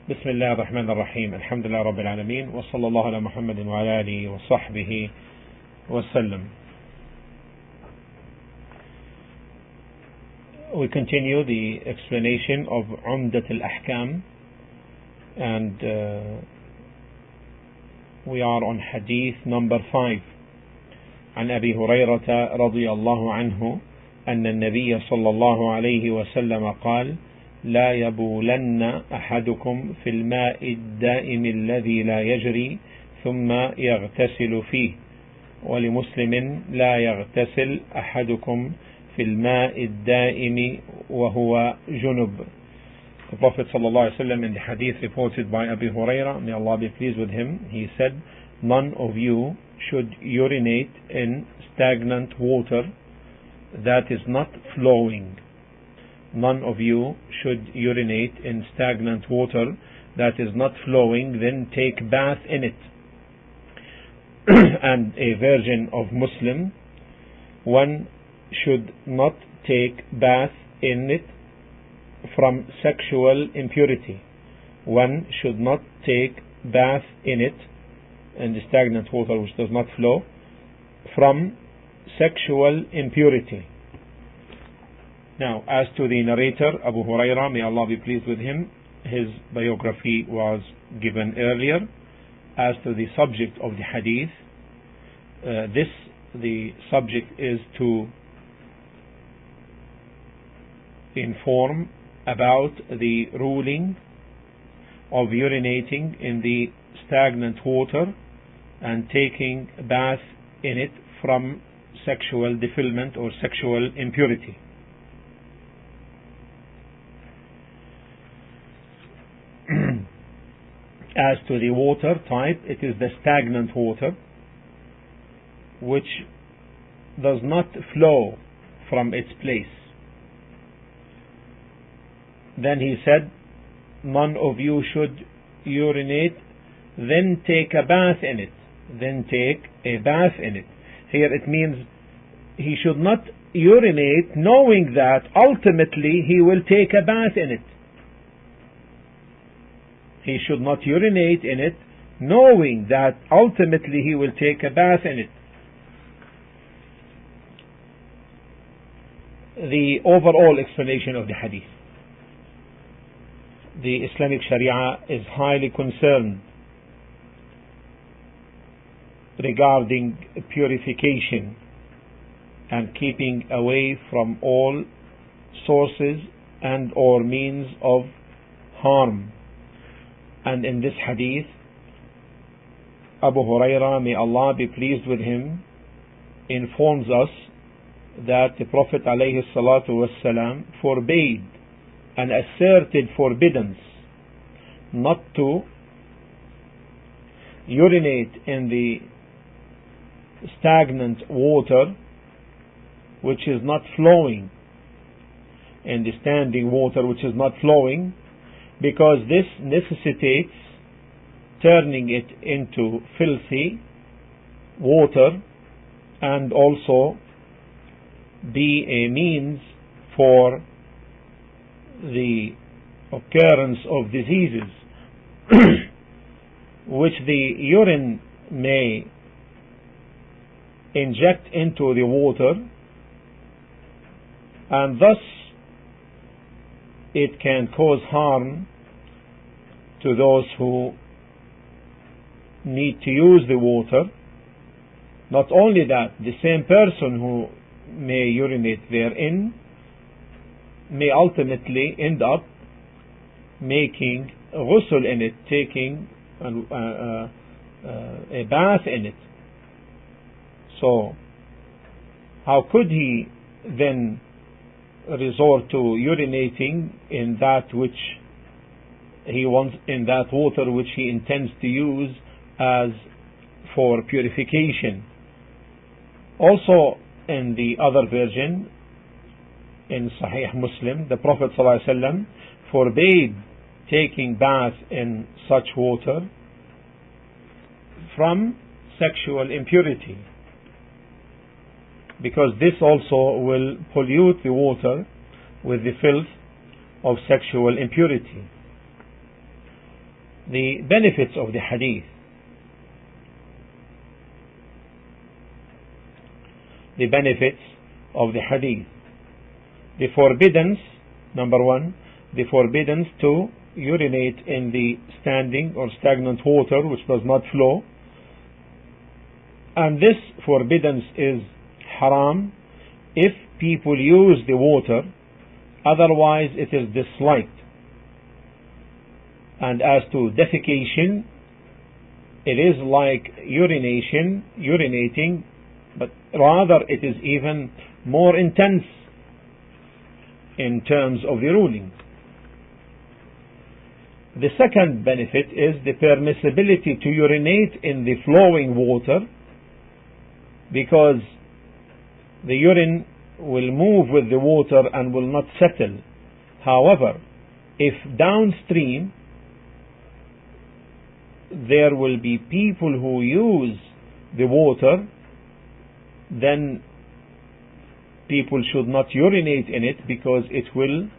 بسم الله الرحمن الرحيم الحمد لله رب العالمين وصلى الله على محمد وعلى آله وصحبه وسلم. We continue the explanation of Umdat al-Ahkam, and we are on hadith number 5. عن أبي هريرة رضي الله عنه أن النبي صلى الله عليه وسلم قال: لا يبولن أحدكم في الماء الدائم الذي لا يجري ثم يغتسل فيه. ولمسلم: لا يغتسل أحدكم في الماء الدائم وهو جنب. The Prophet ﷺ, in the hadith reported by Abu Hurairah, may Allah be pleased with him, he said, none of you should urinate in stagnant water that is not flowing. None of you should urinate in stagnant water that is not flowing, then take bath in it. And a version of Muslim: one should not take bath in it from sexual impurity. One should not take bath in it, in the stagnant water which does not flow, from sexual impurity. Now, as to the narrator, Abu Hurairah, may Allah be pleased with him, his biography was given earlier. As to the subject of the hadith, the subject is to inform about the ruling of urinating in the stagnant water and taking bath in it from sexual defilement or sexual impurity. As to the water type, it is the stagnant water which does not flow from its place. Then he said, none of you should urinate, then take a bath in it. Then take a bath in it. Here it means he should not urinate knowing that ultimately he will take a bath in it. He should not urinate in it knowing that ultimately he will take a bath in it. The overall explanation of the hadith. The Islamic Sharia is highly concerned regarding purification and keeping away from all sources and or means of harm. And in this hadith, Abu Hurairah, may Allah be pleased with him, informs us that the Prophet ﷺ forbade and asserted forbiddance not to urinate in the stagnant water which is not flowing, in the standing water which is not flowing, because this necessitates turning it into filthy water and also be a means for the occurrence of diseases which the urine may inject into the water, and thus it can cause harm to those who need to use the water. Not only that, the same person who may urinate therein may ultimately end up making ghusl in it, taking a bath in it. So how could he then resort to urinating in that which he wants, in that water which he intends to use as for purification? Also, in the other version, in Sahih Muslim, the Prophet ﷺ forbade taking bath in such water from sexual impurity, because this also will pollute the water with the filth of sexual impurity. the benefits of the hadith. The benefits of the hadith. The forbiddance, number one, the forbiddance to urinate in the standing or stagnant water which does not flow. And this forbiddance is haram if people use the water, otherwise it is disliked. And as to defecation, it is like urinating, but rather it is even more intense in terms of the ruling. The second benefit is the permissibility to urinate in the flowing water, because the urine will move with the water and will not settle. However, if downstream there will be people who use the water, then people should not urinate in it, because it will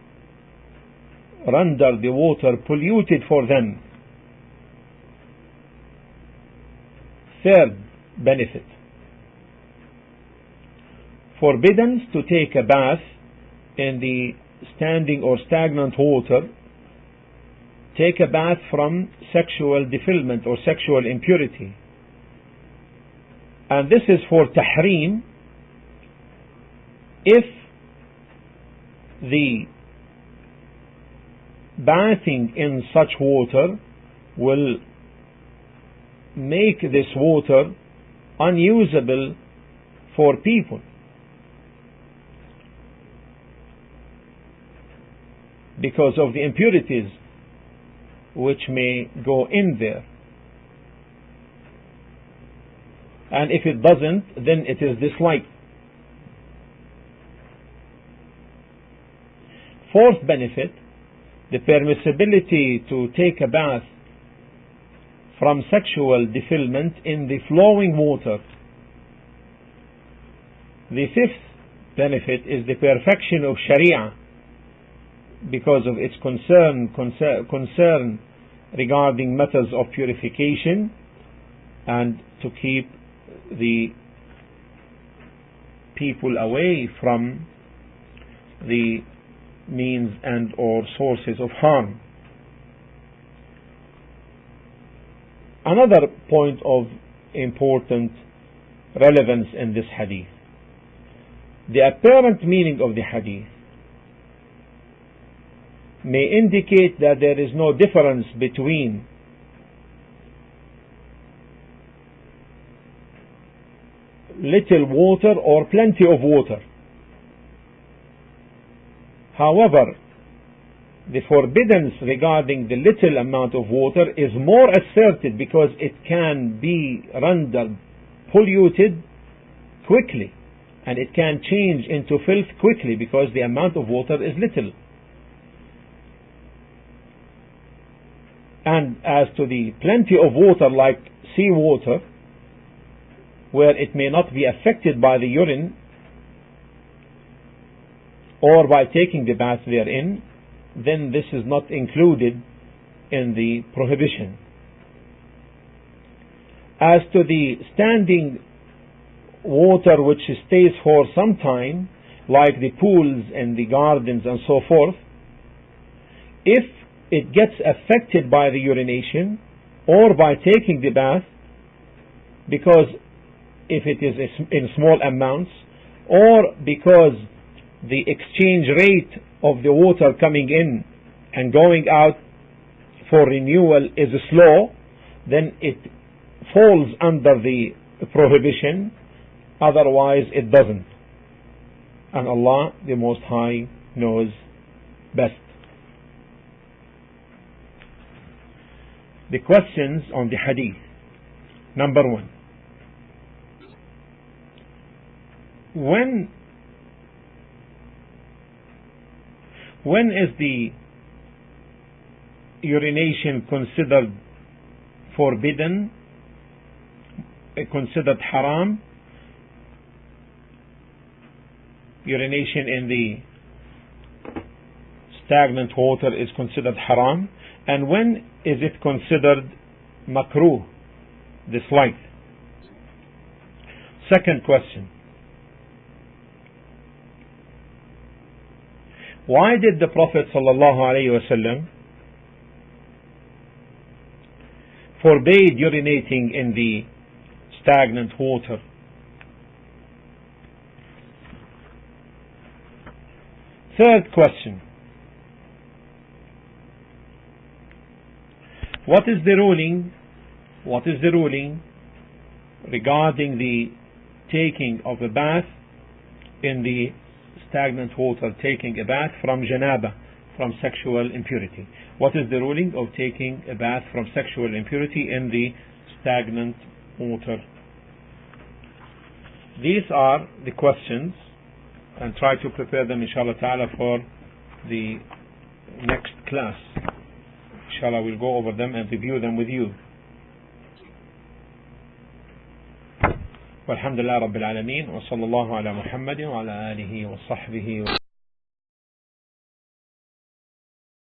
render the water polluted for them. Third benefit: forbiddance to take a bath in the standing or stagnant water. Take a bath from sexual defilement or sexual impurity. And this is for tahrim if the bathing in such water will make this water unusable for people, because of the impurities which may go in there. And if it doesn't, then it is disliked. Fourth benefit: the permissibility to take a bath from sexual defilement in the flowing water. The fifth benefit is the perfection of Sharia, because of its concern regarding matters of purification, and to keep the people away from the means and or sources of harm. Another point of important relevance in this hadith: the apparent meaning of the hadith may indicate that there is no difference between little water or plenty of water. However, the forbiddance regarding the little amount of water is more asserted, because it can be rendered polluted quickly, and it can change into filth quickly, because the amount of water is little. And as to the plenty of water, like sea water, where it may not be affected by the urine or by taking the bath therein, then this is not included in the prohibition. As to the standing water which stays for some time, like the pools and the gardens and so forth, if it gets affected by the urination or by taking the bath, because if it is in small amounts, or because the exchange rate of the water coming in and going out for renewal is slow, then it falls under the prohibition. Otherwise it doesn't. And Allah the Most High knows best. The questions on the hadith. Number one: when is the urination considered forbidden, considered haram? Urination in the stagnant water is considered haram, And when is it considered makruh, disliked? Second question. Why did the Prophet ﷺ forbade urinating in the stagnant water? Third question. What is the ruling regarding the taking of a bath in the stagnant water, taking a bath from janaba, from sexual impurity? What is the ruling of taking a bath from sexual impurity in the stagnant water? These are the questions, and try to prepare them inshallah ta'ala for the next class. Inshallah, we'll go over them and review them with you. والحمد لله رب العالمين وصلى الله على محمد وعلى آله وصحبه